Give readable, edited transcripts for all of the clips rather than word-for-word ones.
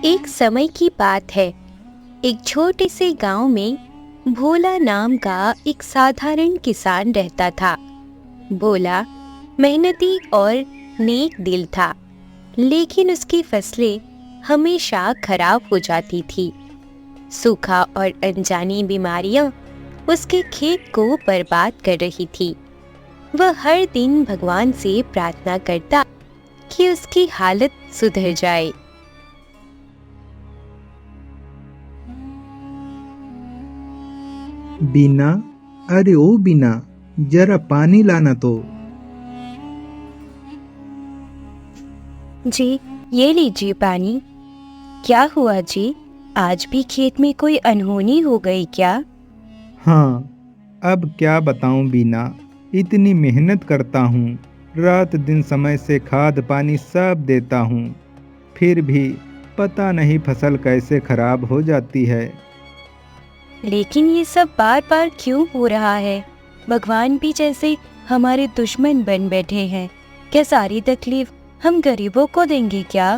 एक समय की बात है। एक छोटे से गांव में भोला नाम का एक साधारण किसान रहता था। भोला मेहनती और नेक दिल था, लेकिन उसकी फसलें हमेशा खराब हो जाती थी। सूखा और अनजानी बीमारियां उसके खेत को बर्बाद कर रही थी। वह हर दिन भगवान से प्रार्थना करता कि उसकी हालत सुधर जाए। बीना, अरे ओ बीना, जरा पानी लाना तो। जी, ये लीजिए पानी। क्या हुआ जी? आज भी खेत में कोई अनहोनी हो गई क्या? हाँ, अब क्या बताऊं बीना, इतनी मेहनत करता हूँ, रात दिन समय से खाद पानी सब देता हूँ, फिर भी पता नहीं फसल कैसे खराब हो जाती है। लेकिन ये सब बार बार क्यों हो रहा है? भगवान भी जैसे हमारे दुश्मन बन बैठे हैं। क्या सारी तकलीफ हम गरीबों को देंगे क्या?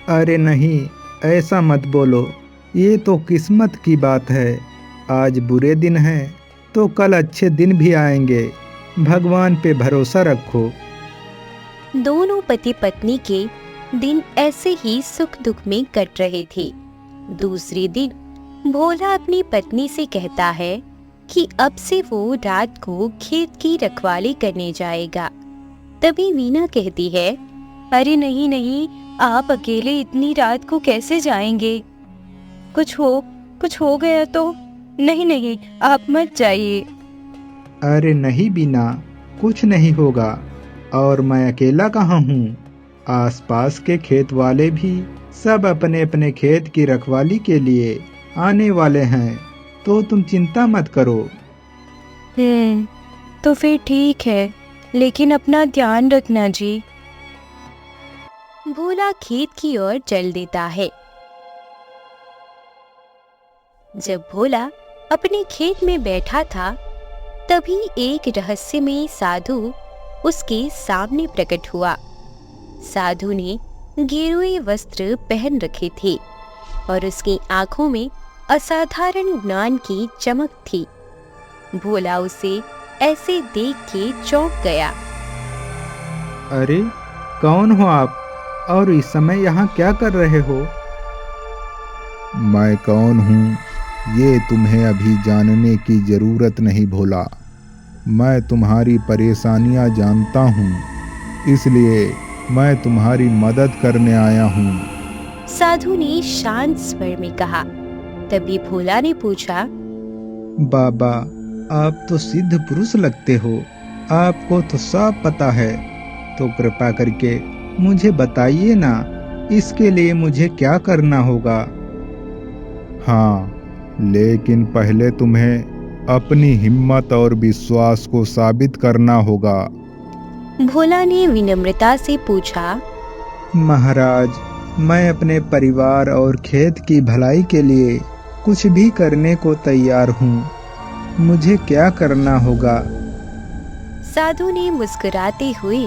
अरे नहीं, ऐसा मत बोलो, ये तो किस्मत की बात है। आज बुरे दिन हैं, तो कल अच्छे दिन भी आएंगे। भगवान पे भरोसा रखो। दोनों पति पत्नी के दिन ऐसे ही सुख दुख में कट रहे थे। दूसरे दिन भोला अपनी पत्नी से कहता है कि अब से वो रात को खेत की रखवाली करने जाएगा। तभी वीना कहती है, अरे नहीं नहीं, आप अकेले इतनी रात को कैसे जाएंगे? कुछ हो गया तो? नहीं नहीं, आप मत जाइए। अरे नहीं बीना, कुछ नहीं होगा। और मैं अकेला कहाँ हूँ? आसपास के खेत वाले भी सब अपने अपने खेत की रखवाली के लिए आने वाले हैं, तो तुम चिंता मत करो। तो फिर ठीक है, लेकिन अपना ध्यान रखना जी। भोला खेत की ओर चल देता है। जब भोला अपने खेत में बैठा था, तभी एक रहस्यमयी साधु उसके सामने प्रकट हुआ। साधु ने गेरुए वस्त्र पहन रखे थे और उसकी आंखों में असाधारण ज्ञान की चमक थी। भोला उसे ऐसे देख के चौंक गया। अरे, कौन हो आप और इस समय यहाँ क्या कर रहे हो? मैं कौन हूँ, ये तुम्हें अभी जानने की जरूरत नहीं भोला। मैं तुम्हारी परेशानियाँ जानता हूँ, इसलिए मैं तुम्हारी मदद करने आया हूँ। साधु ने शांत स्वर में कहा। तभी भोला ने पूछा, बाबा, आप तो सिद्ध पुरुष लगते हो, आपको तो सब पता है, तो कृपा करके मुझे बताइए ना, इसके लिए मुझे क्या करना होगा? हाँ, लेकिन पहले तुम्हें अपनी हिम्मत और विश्वास को साबित करना होगा। भोला ने विनम्रता से पूछा, महाराज, मैं अपने परिवार और खेत की भलाई के लिए कुछ भी करने को तैयार हूँ। मुझे क्या करना होगा? साधु ने मुस्कुराते हुए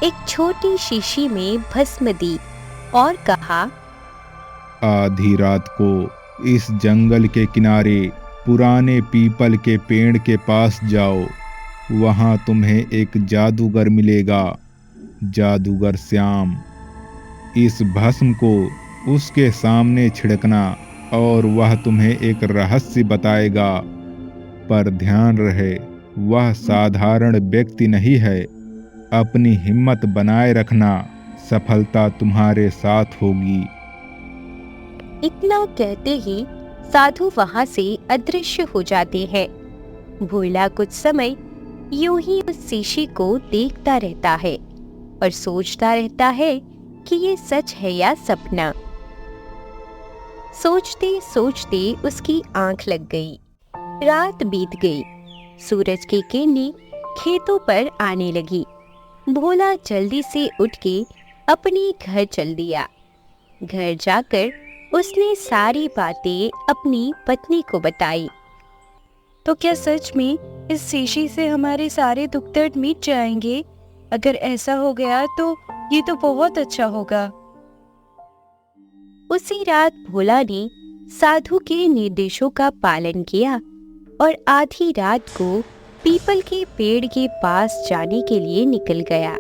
एक छोटी शीशी में भस्म दी और कहा, आधी रात को इस जंगल के किनारे पुराने पीपल के पेड़ के पास जाओ। वहां तुम्हें एक जादूगर मिलेगा, जादूगर श्याम। इस भस्म को उसके सामने छिड़कना और वह तुम्हें एक रहस्य बताएगा। पर ध्यान रहे, वह साधारण व्यक्ति नहीं है। अपनी हिम्मत बनाए रखना, सफलता तुम्हारे साथ होगी। इतना कहते ही साधु वहां से अदृश्य हो जाते हैं। भोला कुछ समय यूं ही उस शीशी को देखता रहता है और सोचता रहता है कि ये सच है या सपना। सोचते सोचते उसकी आंख लग गई। रात बीत गई। सूरज की किरणें खेतों पर आने लगी। भोला जल्दी से उठ के अपने घर चल दिया। घर जाकर उसने सारी बातें अपनी पत्नी को बताई। तो क्या सच में इस शीशी से हमारे सारे दुख दर्द मिट जाएंगे? अगर ऐसा हो गया तो ये तो बहुत अच्छा होगा। उसी रात भोला ने साधु के निर्देशों का पालन किया और आधी रात को पीपल के पेड़ के पास जाने के लिए निकल गया।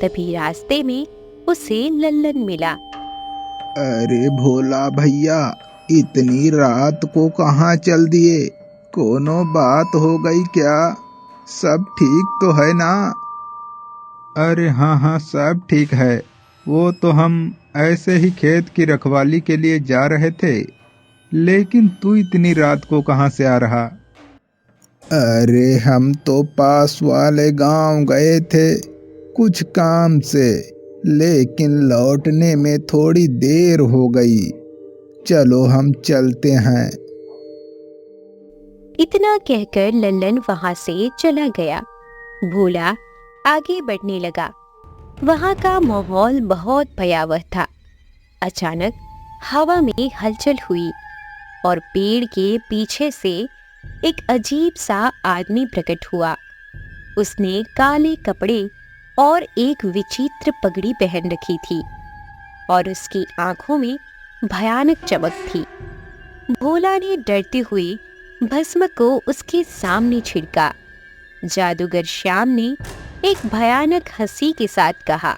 तभी रास्ते में उसे लल्लन मिला। अरे भोला भैया, इतनी रात को कहाँ चल दिए? कोनो बात हो गई क्या? सब ठीक तो है ना? अरे हाँ हाँ, सब ठीक है। वो तो हम ऐसे ही खेत की रखवाली के लिए जा रहे थे, लेकिन तू इतनी रात को कहाँ से आ रहा? अरे हम तो पास वाले गांव गए थे कुछ काम से, लेकिन लौटने में थोड़ी देर हो गई। चलो हम चलते हैं। इतना कहकर लल्लन वहां से चला गया। भोला आगे बढ़ने लगा। वहां का माहौल बहुत भयावह था। अचानक हवा में हलचल हुई और पेड़ के पीछे से एक अजीब सा आदमी प्रकट हुआ। उसने काले कपड़े और एक विचित्र पगड़ी पहन रखी थी और उसकी आंखों में भयानक चमक थी। भोला ने डरते हुए भस्म को उसके सामने छिड़का। जादूगर श्याम ने एक भयानक हंसी के साथ कहा,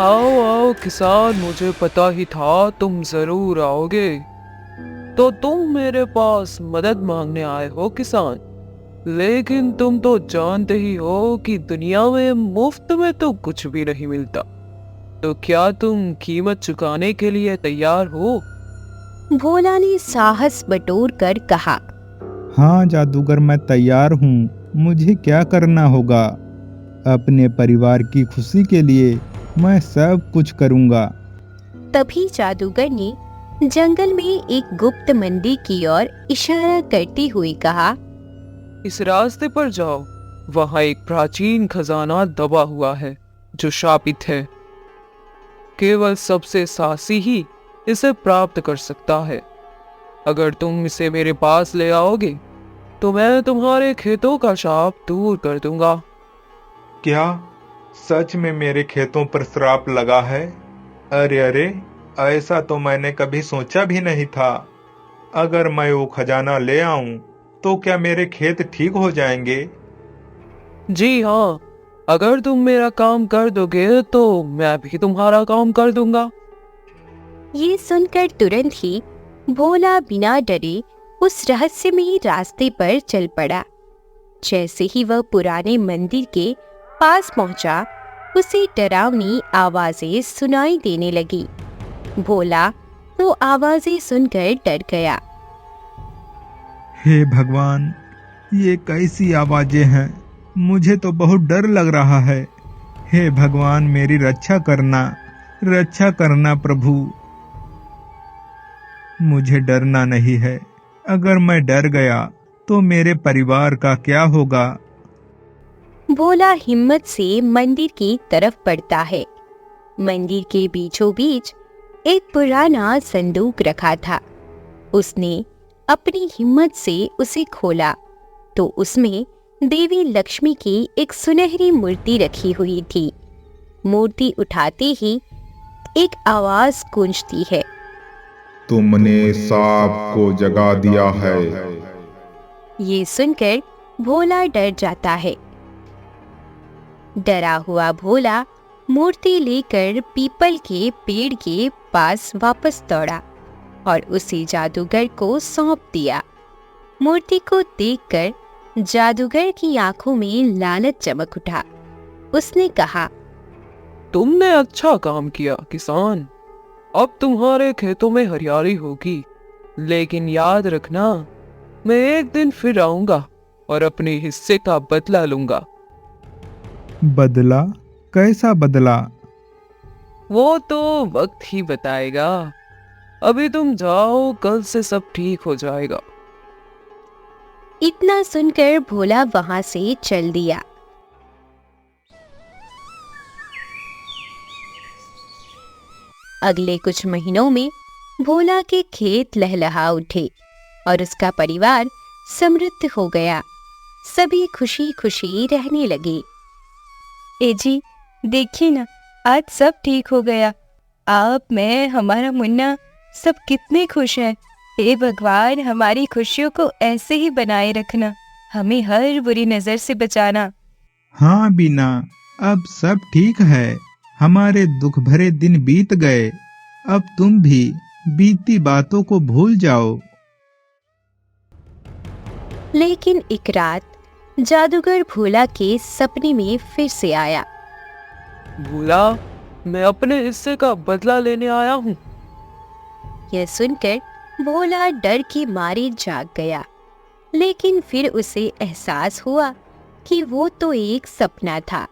आओ आओ किसान, मुझे पता ही था तुम जरूर आओगे। तो तुम मेरे पास मदद मांगने आए हो किसान, लेकिन तुम तो जानते ही हो कि दुनिया में मुफ्त में तो कुछ भी नहीं मिलता। तो क्या तुम कीमत चुकाने के लिए तैयार हो? भोला ने साहस बटोर कर कहा, हाँ जादूगर, मैं तैयार हूँ। मुझे क्या करना होगा? अपने परिवार की खुशी के लिए मैं सब कुछ करूँगा। तभी जादूगर ने जंगल में एक गुप्त मंदिर की ओर इशारा करते हुए कहा, इस रास्ते पर जाओ, वहाँ एक प्राचीन खजाना दबा हुआ है जो शापित है। केवल सबसे साहसी ही इसे प्राप्त कर सकता है। अगर तुम इसे मेरे पास ले आओगे तो मैं तुम्हारे खेतों का शाप दूर कर दूंगा। क्या सच में मेरे खेतों पर श्राप लगा है? अरे अरे, ऐसा तो मैंने कभी सोचा भी नहीं था। अगर मैं वो खजाना ले आऊं तो क्या मेरे खेत ठीक हो जाएंगे? जी हाँ, अगर तुम मेरा काम कर दोगे तो मैं भी तुम्हारा काम कर दूंगा। ये सुनकर तुरंत ही भोला बिना डरे उस रहस्यमयी रास्ते पर चल पड़ा। जैसे ही वह पुराने मंदिर के पास पहुंचा, उसे डरावनी आवाजें सुनाई देने लगी। भोला तो आवाजें सुनकर डर गया। हे भगवान, ये कैसी आवाजें हैं? मुझे तो बहुत डर लग रहा है। हे भगवान, मेरी रक्षा करना प्रभु। मुझे डरना नहीं है। अगर मैं डर गया तो मेरे परिवार का क्या होगा? भोला हिम्मत से मंदिर की तरफ बढ़ता है। मंदिर के बीचों बीच एक पुराना संदूक रखा था। उसने अपनी हिम्मत से उसे खोला तो उसमें देवी लक्ष्मी की एक सुनहरी मूर्ति रखी हुई थी। मूर्ति उठाते ही एक आवाज गूंजती है, तुमने सांप को जगा दिया है। ये सुनकर भोला डर जाता है। डरा हुआ भोला मूर्ति लेकर पीपल के पेड़ के पास वापस दौड़ा और उसे जादूगर को सौंप दिया। मूर्ति को देखकर जादूगर की आंखों में लालच चमक उठा। उसने कहा, तुमने अच्छा काम किया किसान, अब तुम्हारे खेतों में हरियाली होगी। लेकिन याद रखना, मैं एक दिन फिर आऊंगा और अपने हिस्से का बदला लूंगा। बदला? कैसा बदला? वो तो वक्त ही बताएगा। अभी तुम जाओ, कल से सब ठीक हो जाएगा। इतना सुनकर भोला वहां से चल दिया। अगले कुछ महीनों में भोला के खेत लहलहा उठे और उसका परिवार समृद्ध हो गया। सभी खुशी खुशी रहने लगे। ए जी, देखिए ना, आज सब ठीक हो गया। आप, मैं, हमारा मुन्ना सब कितने खुश हैं। हे भगवान, हमारी खुशियों को ऐसे ही बनाए रखना, हमें हर बुरी नजर से बचाना। हाँ बीना, अब सब ठीक है। हमारे दुख भरे दिन बीत गए। अब तुम भी बीती बातों को भूल जाओ। लेकिन एक रात जादूगर भोला के सपने में फिर से आया। भोला, मैं अपने हिस्से का बदला लेने आया हूँ। यह सुनकर भोला डर के मारे जाग गया, लेकिन फिर उसे एहसास हुआ कि वो तो एक सपना था,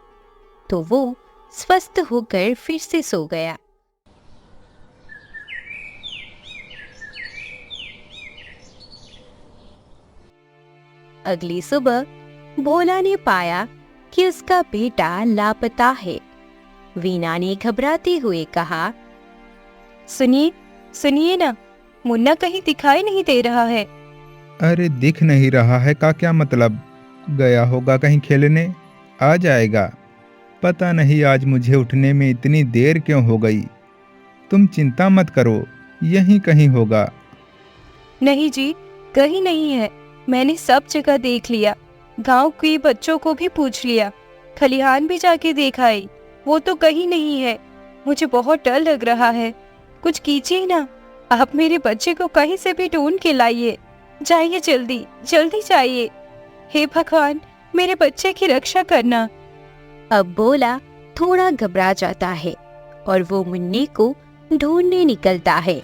तो वो स्वस्थ होकर फिर से सो गया। अगली सुबह भोला ने पाया कि उसका बेटा लापता है। वीना ने घबराते हुए कहा, सुनिए सुनिए ना, मुन्ना कहीं दिखाई नहीं दे रहा है। अरे दिख नहीं रहा है का क्या मतलब? गया होगा कहीं खेलने, आ जाएगा। पता नहीं आज मुझे उठने में इतनी देर क्यों हो गई। तुम चिंता मत करो, यहीं कहीं होगा। नहीं जी, कहीं नहीं है। मैंने सब जगह देख लिया, गांव के बच्चों को भी पूछ लिया, खलिहान भी जाके देखा है, वो तो कहीं नहीं है। मुझे बहुत डर लग रहा है, कुछ कीजिए ना। आप मेरे बच्चे को कहीं से भी ढूंढ के लाइए। जाइए, जल्दी जल्दी जाइए। हे भगवान, मेरे बच्चे की रक्षा करना। अब बोला थोड़ा घबरा जाता है और वो मुन्ने को ढूंढने निकलता है।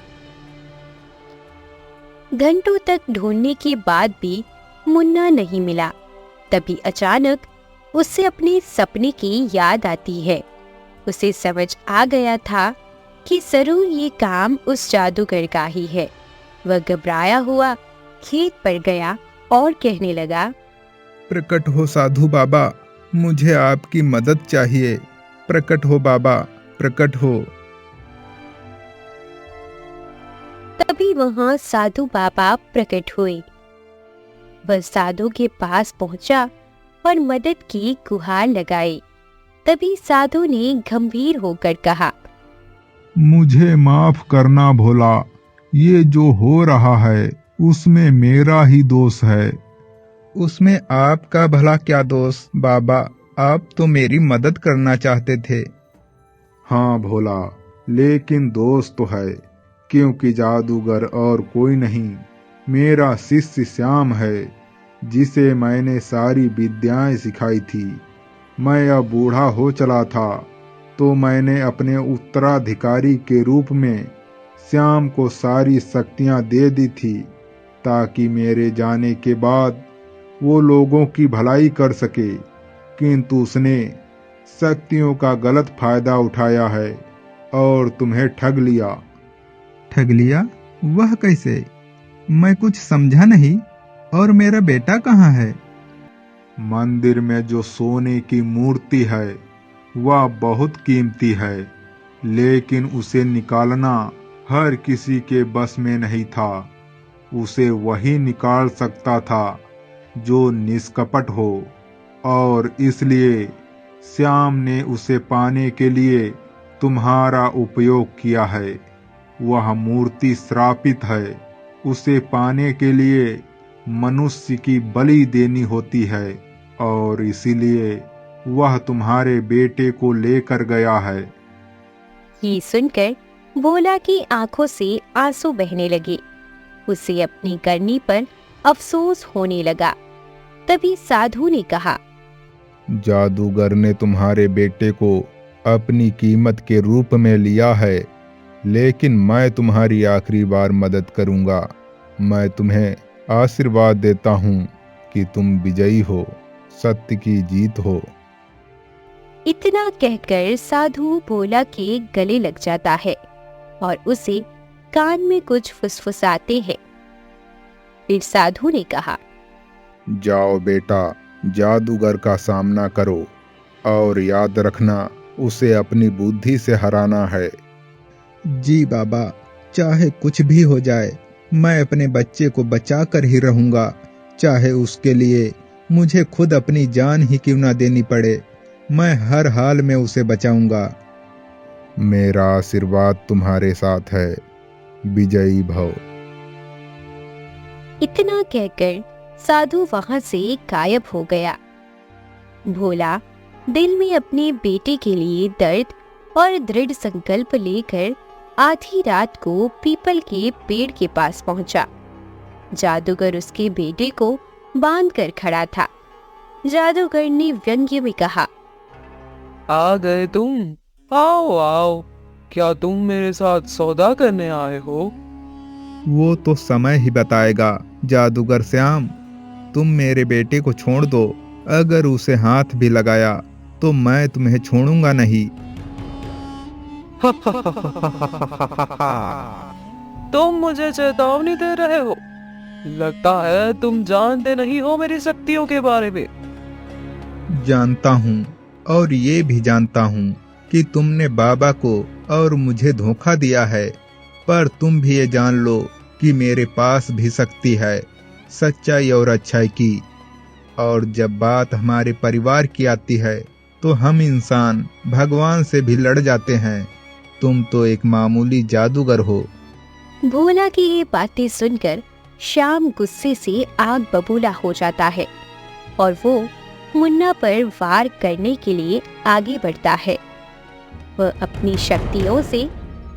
घंटों तक ढूंढने के बाद भी मुन्ना नहीं मिला। तभी अचानक उसे अपने सपने की याद आती है। उसे समझ आ गया था कि जरूर ये काम उस जादूगर का ही है। वह घबराया हुआ खेत पर गया और कहने लगा, प्रकट हो साधु बाबा, मुझे आपकी मदद चाहिए। प्रकट हो बाबा, प्रकट हो। तभी वहां साधु बाबा प्रकट हुए। वह साधु के पास पहुंचा और मदद की गुहार लगाई। तभी साधु ने गंभीर होकर कहा, मुझे माफ करना भोला, ये जो हो रहा है उसमें मेरा ही दोष है। उसमें आपका भला क्या दोष बाबा, आप तो मेरी मदद करना चाहते थे। हाँ भोला, लेकिन दोस्त तो है, क्योंकि जादूगर और कोई नहीं, मेरा शिष्य श्याम है, जिसे मैंने सारी विद्याएं सिखाई थी। मैं अब बूढ़ा हो चला था, तो मैंने अपने उत्तराधिकारी के रूप में श्याम को सारी शक्तियां दे दी थी, ताकि मेरे जाने के बाद वो लोगों की भलाई कर सके। किंतु उसने शक्तियों का गलत फायदा उठाया है और तुम्हें ठग लिया। ठग लिया? वह कैसे? मैं कुछ समझा नहीं। और मेरा बेटा कहाँ है? मंदिर में जो सोने की मूर्ति है वह बहुत कीमती है, लेकिन उसे निकालना हर किसी के बस में नहीं था। उसे वही निकाल सकता था जो निष्कपट हो, और इसलिए श्याम ने उसे पाने के लिए तुम्हारा उपयोग किया है। वह मूर्ति श्रापित है, उसे पाने के लिए मनुष्य की बलि देनी होती है, और इसीलिए वह तुम्हारे बेटे को लेकर गया है। ये सुनकर भोला की आंखों से आंसू बहने लगे। उसे अपनी करनी पर अफसोस होने लगा। तभी साधु ने कहा, जादूगर ने तुम्हारे बेटे को अपनी कीमत के रूप में लिया है, लेकिन मैं तुम्हारी आखिरी बार मदद करूंगा। मैं तुम्हें आशीर्वाद देता हूं कि तुम विजयी हो, सत्य की जीत हो। इतना कहकर साधु भोला के गले लग जाता है और उसे कान में कुछ फुसफुसाते हैं। फिर साधु ने कहा, जाओ बेटा, जादूगर का सामना करो, और याद रखना उसे अपनी बुद्धि से हराना है। जी बाबा, चाहे कुछ भी हो जाए, मैं अपने बच्चे को बचा कर ही रहूंगा, चाहे उसके लिए मुझे खुद अपनी जान ही क्यों ना देनी पड़े। मैं हर हाल में उसे बचाऊंगा। मेरा आशीर्वाद तुम्हारे साथ है। विजयी भव। इतना कहकर साधु वहां से गायब हो गया। भोला दिल में अपने बेटे के लिए दर्द और दृढ़ संकल्प लेकर आधी रात को पीपल के पेड़ के पास पहुंचा। जादूगर उसके बेटे को बांध कर खड़ा था। जादूगर ने व्यंग्य में कहा, आ गए तुम। आओ आओ, क्या तुम मेरे साथ सौदा करने आए हो? वो तो समय ही बताएगा जादूगर श्याम। तुम मेरे बेटे को छोड़ दो। अगर उसे हाथ भी लगाया तो मैं तुम्हें छोड़ूंगा नहीं। तुम मुझे चेतावनी दे रहे हो? लगता है तुम जानते नहीं हो मेरी शक्तियों के बारे में। जानता हूँ, और ये भी जानता हूँ कि तुमने बाबा को और मुझे धोखा दिया है, पर तुम भी ये जान लो कि मेरे पास भी शक्ति है, सच्चाई और अच्छाई की। और जब बात हमारे परिवार की आती है तो हम इंसान भगवान से भी लड़ जाते हैं। तुम तो एक मामूली जादूगर हो। भोला की ये बातें सुनकर श्याम गुस्से से आग बबूला हो जाता है और वो मुन्ना पर वार करने के लिए आगे बढ़ता है। वह अपनी शक्तियों से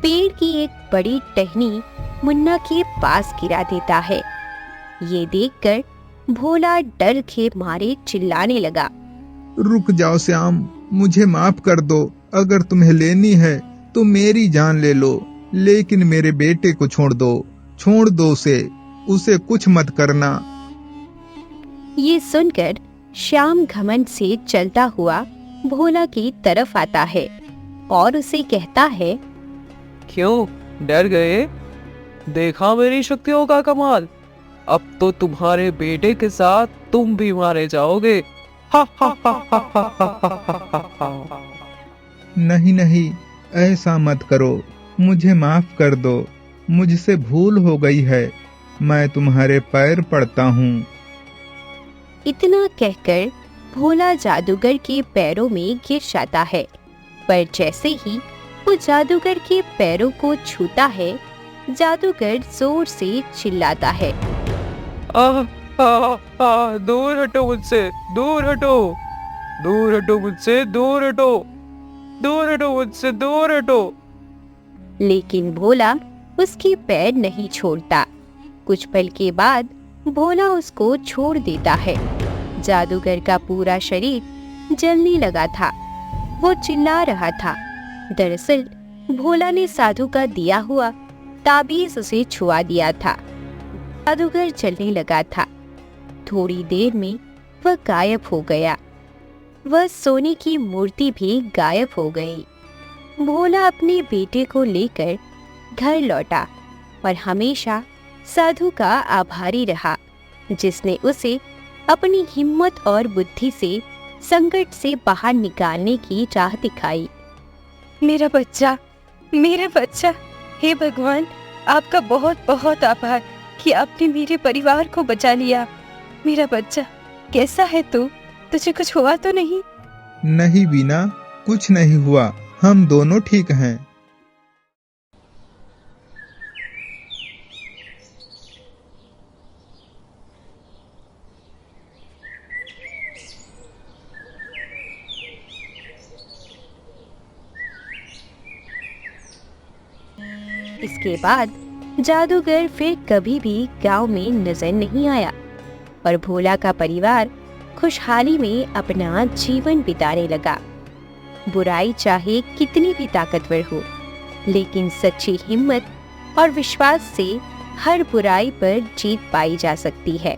पेड़ की एक बड़ी टहनी मुन्ना के पास गिरा देता है। ये देखकर भोला डर के मारे चिल्लाने लगा, रुक जाओ श्याम, मुझे माफ कर दो। अगर तुम्हें लेनी है तो मेरी जान ले लो, लेकिन मेरे बेटे को छोड़ दो उसे कुछ मत करना। ये सुनकर श्याम घमंड से चलता हुआ भोला की तरफ आता है और उसे कहता है, क्यों डर गए? देखा मेरी शक्तियों का कमाल। अब तो तुम्हारे बेटे के साथ तुम भी मारे जाओगे। हा हा हा हा हा हा हा। नहीं नहीं, ऐसा मत करो, मुझे माफ कर दो। मुझसे भूल हो गई है, मैं तुम्हारे पैर पड़ता हूँ। इतना कहकर भोला जादूगर के पैरों में गिर जाता है, पर जैसे ही वो जादूगर के पैरों को छूता है, जादूगर जोर से चिल्लाता है, दूर हटो मुझसे, दूर हटो, दूर हटो मुझसे, दूर हटो, दूर हटो मुझसे, दूर हटो। लेकिन भोला उसके पैर नहीं छोड़ता। कुछ पल के बाद भोला उसको छोड़ देता है। जादूगर का पूरा शरीर जलने लगा था। वो चिल्ला रहा था। दरअसल भोला ने साधु का दिया हुआ ताबीज उसे छुआ दिया था। जादूगर चलने लगा था। थोड़ी देर में वह गायब हो गया। वह सोने की मूर्ति भी गायब हो गई। भोला अपने बेटे को लेकर घर लौटा और हमेशा साधु का आभारी रहा, जिसने उसे अपनी हिम्मत और बुद्धि से संकट से बाहर निकालने की राह दिखाई। मेरा बच्चा, मेरा बच्चा, हे भगवान, आपका बहुत बहुत आभार कि आपने मेरे परिवार को बचा लिया। मेरा बच्चा, कैसा है तू? तुझे कुछ हुआ तो नहीं? नहीं बीना, कुछ नहीं हुआ, हम दोनों ठीक हैं। इसके बाद जादूगर फिर कभी भी गांव में नजर नहीं आया और भोला का परिवार खुशहाली में अपना जीवन बिताने लगा। बुराई चाहे कितनी भी ताकतवर हो, लेकिन सच्ची हिम्मत और विश्वास से हर बुराई पर जीत पाई जा सकती है।